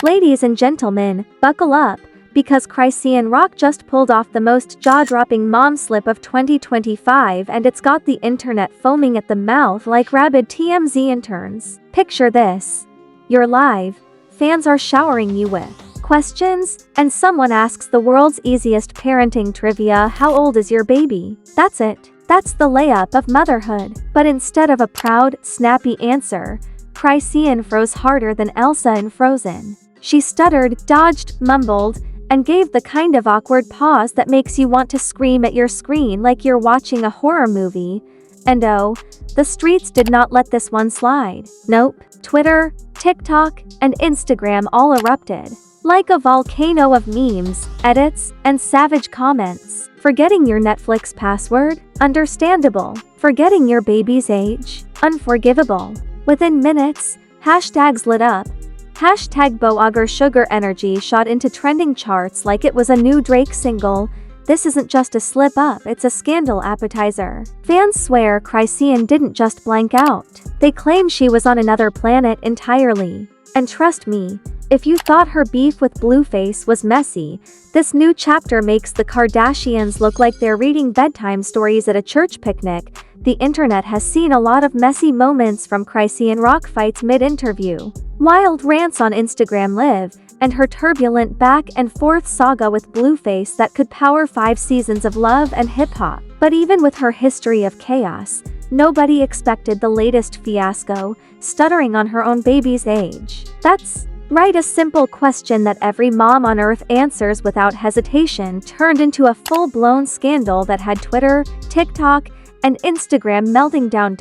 Ladies and gentlemen, buckle up, because Chrisean Rock just pulled off the most jaw-dropping mom slip of 2025, and it's got the internet foaming at the mouth like rabid TMZ interns. Picture this. You're live, fans are showering you with questions, and someone asks the world's easiest parenting trivia: how old is your baby? That's it. That's the layup of motherhood. But instead of a proud, snappy answer, Chrisean froze harder than Elsa in Frozen. She stuttered, dodged, mumbled, and gave the kind of awkward pause that makes you want to scream at your screen like you're watching a horror movie. And oh, the streets did not let this one slide. Nope. Twitter, TikTok, and Instagram all erupted. Like a volcano of memes, edits, and savage comments. Forgetting your Netflix password? Understandable. Forgetting your baby's age? Unforgivable. Within minutes, hashtags lit up. Hashtag Boager Sugar Energy shot into trending charts like it was a new Drake single. This isn't just a slip-up, it's a scandal appetizer. Fans swear Chrisean didn't just blank out. They claim she was on another planet entirely. And trust me, if you thought her beef with Blueface was messy, this new chapter makes the Kardashians look like they're reading bedtime stories at a church picnic. The internet has seen a lot of messy moments from Chrisean Rock fights mid-interview, wild rants on Instagram Live, and her turbulent back-and-forth saga with Blueface that could power 5 seasons of love and hip-hop. But even with her history of chaos, nobody expected the latest fiasco, stuttering on her own baby's age. That's right, a simple question that every mom on earth answers without hesitation turned into a full-blown scandal that had Twitter, TikTok, and Instagram melting down.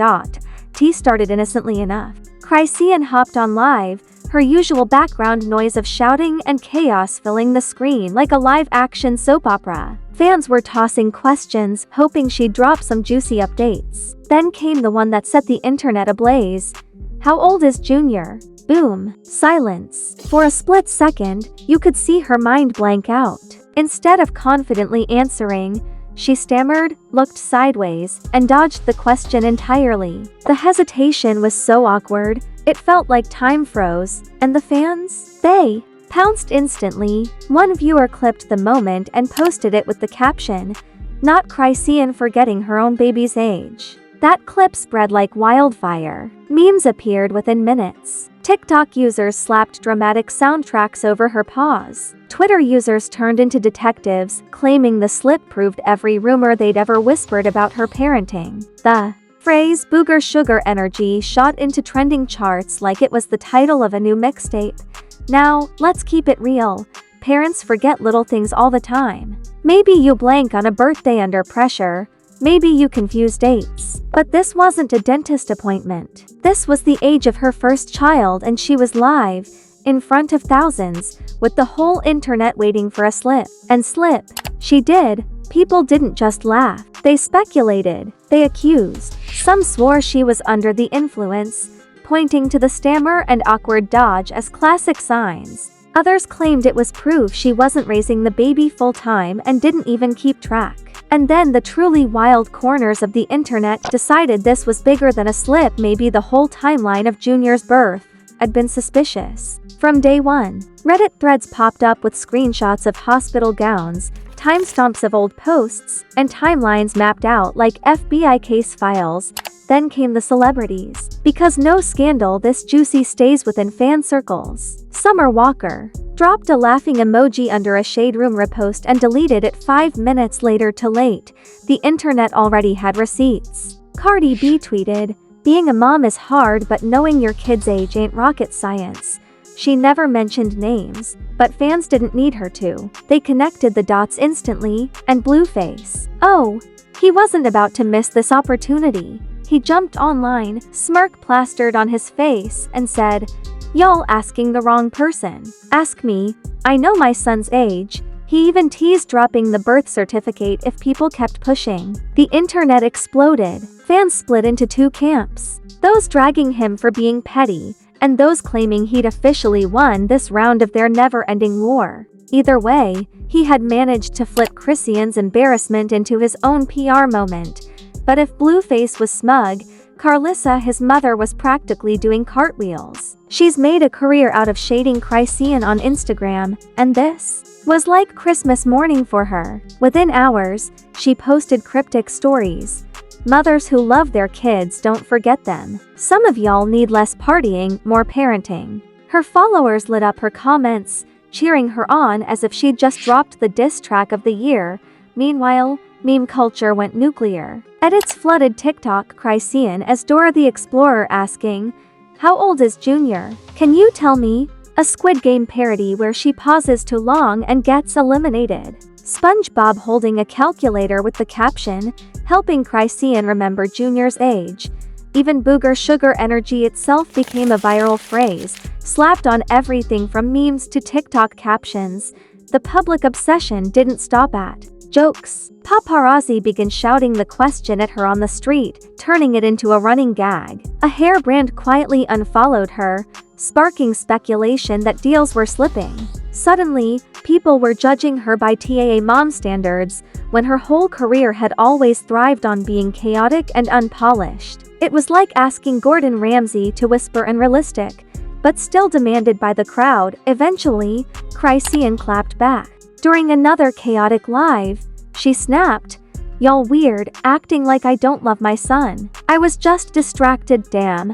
T started innocently enough. Chrisean hopped on live, her usual background noise of shouting and chaos filling the screen like a live-action soap opera. Fans were tossing questions, hoping she'd drop some juicy updates. Then came the one that set the internet ablaze. How old is Junior? Boom. Silence. For a split second, you could see her mind blank out. Instead of confidently answering, she stammered, looked sideways, and dodged the question entirely. The hesitation was so awkward, it felt like time froze, and the fans? They pounced instantly. One viewer clipped the moment and posted it with the caption, "Not Chrisean forgetting her own baby's age." That clip spread like wildfire. Memes appeared within minutes. TikTok users slapped dramatic soundtracks over her pause. Twitter users turned into detectives, claiming the slip proved every rumor they'd ever whispered about her parenting. The phrase "Booger Sugar Energy" shot into trending charts like it was the title of a new mixtape. Now, let's keep it real. Parents forget little things all the time. Maybe you blank on a birthday under pressure. Maybe you confuse dates. But this wasn't a dentist appointment. This was the age of her first child, and she was live, in front of thousands, with the whole internet waiting for a slip. And slip she did. People didn't just laugh. They speculated. They accused. Some swore she was under the influence, pointing to the stammer and awkward dodge as classic signs. Others claimed it was proof she wasn't raising the baby full-time and didn't even keep track. And then the truly wild corners of the internet decided this was bigger than a slip. Maybe the whole timeline of Junior's birth had been suspicious. From day one, Reddit threads popped up with screenshots of hospital gowns, timestamps of old posts, and timelines mapped out like FBI case files. Then came the celebrities. Because no scandal this juicy stays within fan circles. Summer Walker dropped a laughing emoji under a Shade Room repost and deleted it 5 minutes later. Too late. The internet already had receipts. Cardi B tweeted, "Being a mom is hard, but knowing your kid's age ain't rocket science." She never mentioned names, but fans didn't need her to. They connected the dots instantly. And Blueface, oh, he wasn't about to miss this opportunity. He jumped online, smirk plastered on his face, and said, "Y'all asking the wrong person. Ask me. I know my son's age." He even teased dropping the birth certificate if people kept pushing. The internet exploded. Fans split into 2 camps. Those dragging him for being petty, and those claiming he'd officially won this round of their never-ending war. Either way, he had managed to flip Chrisean's embarrassment into his own PR moment. But if Blueface was smug, Carlissa, his mother, was practically doing cartwheels. She's made a career out of shading Chrisean on Instagram, and this was like Christmas morning for her. Within hours, she posted cryptic stories. Mothers who love their kids, don't forget them. Some of y'all need less partying, more parenting. Her followers lit up her comments, cheering her on as if she'd just dropped the diss track of the year. Meanwhile, meme culture went nuclear. Edits flooded TikTok Chrisean as Dora the Explorer asking, "How old is Junior? Can you tell me?" A Squid Game parody where she pauses too long and gets eliminated. SpongeBob holding a calculator with the caption, helping Chrisean remember Junior's age. Even Booger Sugar Energy itself became a viral phrase, slapped on everything from memes to TikTok captions. The public obsession didn't stop at jokes. Paparazzi began shouting the question at her on the street, turning it into a running gag. A hair brand quietly unfollowed her, sparking speculation that deals were slipping. Suddenly, people were judging her by TAA mom standards, when her whole career had always thrived on being chaotic and unpolished. It was like asking Gordon Ramsay to whisper and realistic, but still demanded by the crowd. Eventually, Chrisean clapped back. During another chaotic live, she snapped, "Y'all weird, acting like I don't love my son. I was just distracted, damn."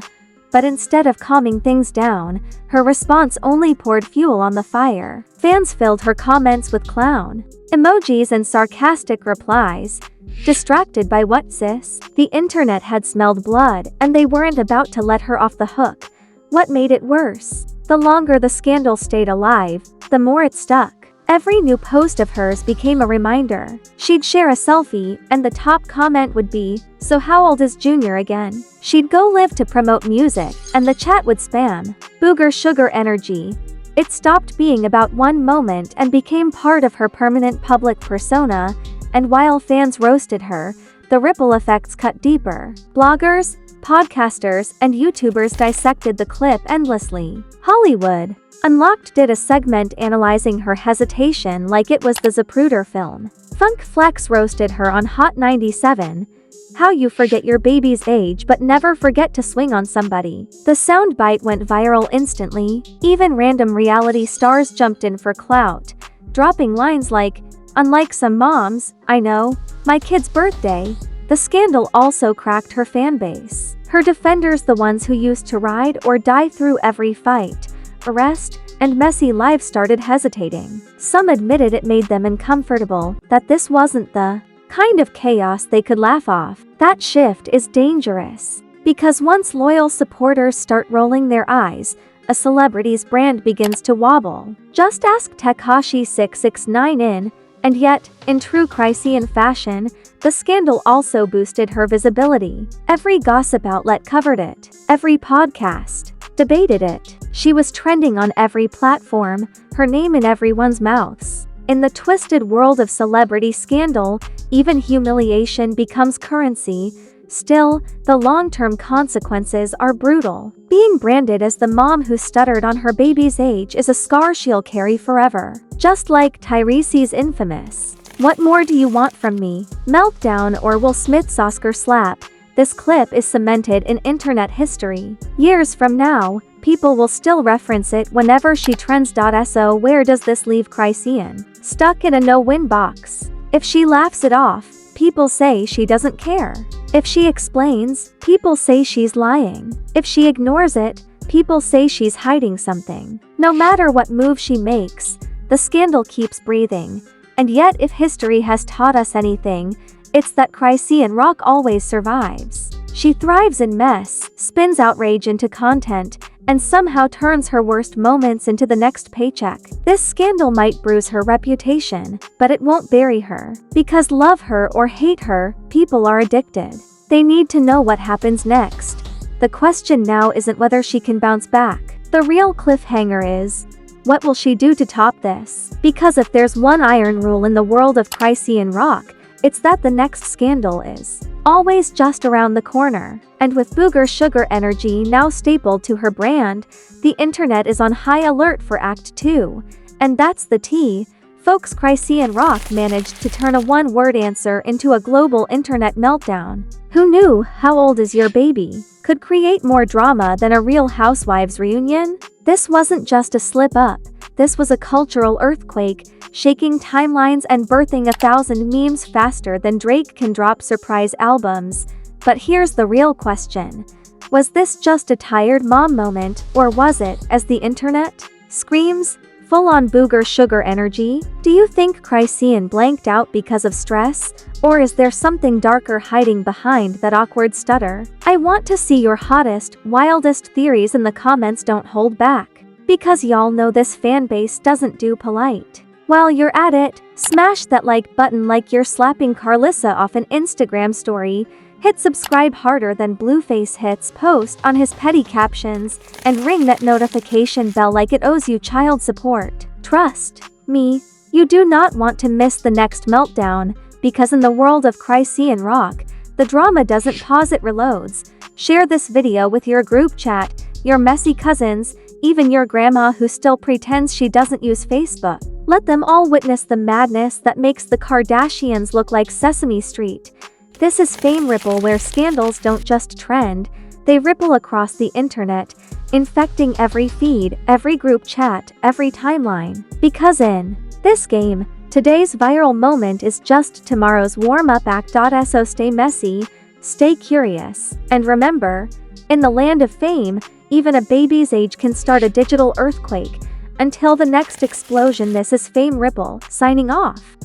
But instead of calming things down, her response only poured fuel on the fire. Fans filled her comments with clown emojis and sarcastic replies. Distracted by what, sis? The internet had smelled blood, and they weren't about to let her off the hook. What made it worse? The longer the scandal stayed alive, the more it stuck. Every new post of hers became a reminder. She'd share a selfie, and the top comment would be, "So how old is Junior again?" She'd go live to promote music, and the chat would spam, "Booger Sugar Energy." It stopped being about one moment and became part of her permanent public persona, and while fans roasted her, the ripple effects cut deeper. Bloggers, podcasters, and YouTubers dissected the clip endlessly. Hollywood Unlocked did a segment analyzing her hesitation like it was the Zapruder film. Funk Flex roasted her on Hot 97. "How you forget your baby's age but never forget to swing on somebody." The soundbite went viral instantly. Even random reality stars jumped in for clout, dropping lines like, "Unlike some moms, I know, my kid's birthday." The scandal also cracked her fanbase. Her defenders, the ones who used to ride or die through every fight, arrest, and messy lives, started hesitating. Some admitted it made them uncomfortable, that this wasn't the kind of chaos they could laugh off. That shift is dangerous, because once loyal supporters start rolling their eyes, a celebrity's brand begins to wobble. Just ask Tekashi 669. And yet, in true Chrisean fashion, the scandal also boosted her visibility. Every gossip outlet covered it. Every podcast debated it. She was trending on every platform, her name in everyone's mouths. In the twisted world of celebrity scandal, even humiliation becomes currency. Still, the long-term consequences are brutal. Being branded as the mom who stuttered on her baby's age is a scar she'll carry forever. Just like Tyrese's infamous, "What more do you want from me?" meltdown or Will Smith's Oscar slap. This clip is cemented in internet history. Years from now, people will still reference it whenever she trends. So where does this leave Chrisean? Stuck in a no-win box. If she laughs it off, people say she doesn't care. If she explains, people say she's lying. If she ignores it, people say she's hiding something. No matter what move she makes, the scandal keeps breathing. And yet, if history has taught us anything, it's that Chrisean Rock always survives. She thrives in mess, spins outrage into content, and somehow turns her worst moments into the next paycheck. This scandal might bruise her reputation, but it won't bury her. Because love her or hate her, people are addicted. They need to know what happens next. The question now isn't whether she can bounce back. The real cliffhanger is, what will she do to top this? Because if there's one iron rule in the world of Chrisean Rock, it's that the next scandal is always just around the corner. And with Booger Sugar Energy now stapled to her brand, the internet is on high alert for Act 2. And that's the tea, folks. Chrisean Rock managed to turn a one-word answer into a global internet meltdown. Who knew How Old Is Your Baby could create more drama than a Real Housewives reunion? This wasn't just a slip-up, this was a cultural earthquake, shaking timelines and birthing 1,000 memes faster than Drake can drop surprise albums. But here's the real question. Was this just a tired mom moment, or was it, as the internet screams, full-on booger sugar energy? Do you think Chrisean blanked out because of stress, or is there something darker hiding behind that awkward stutter? I want to see your hottest, wildest theories in the comments. Don't hold back, because y'all know this fanbase doesn't do polite. While you're at it, smash that like button like you're slapping Carlissa off an Instagram story. Hit subscribe harder than Blueface hits post on his petty captions, and ring that notification bell like it owes you child support. Trust me, you do not want to miss the next meltdown, because in the world of Chrisean Rock, the drama doesn't pause, it reloads. Share this video with your group chat, your messy cousins, even your grandma who still pretends she doesn't use Facebook. Let them all witness the madness that makes the Kardashians look like Sesame Street. This is Fame Ripple, where scandals don't just trend, they ripple across the internet, infecting every feed, every group chat, every timeline. Because in this game, today's viral moment is just tomorrow's warm-up act. So stay messy, stay curious, and remember, in the land of fame, even a baby's age can start a digital earthquake. Until the next explosion, this is Fame Ripple, signing off.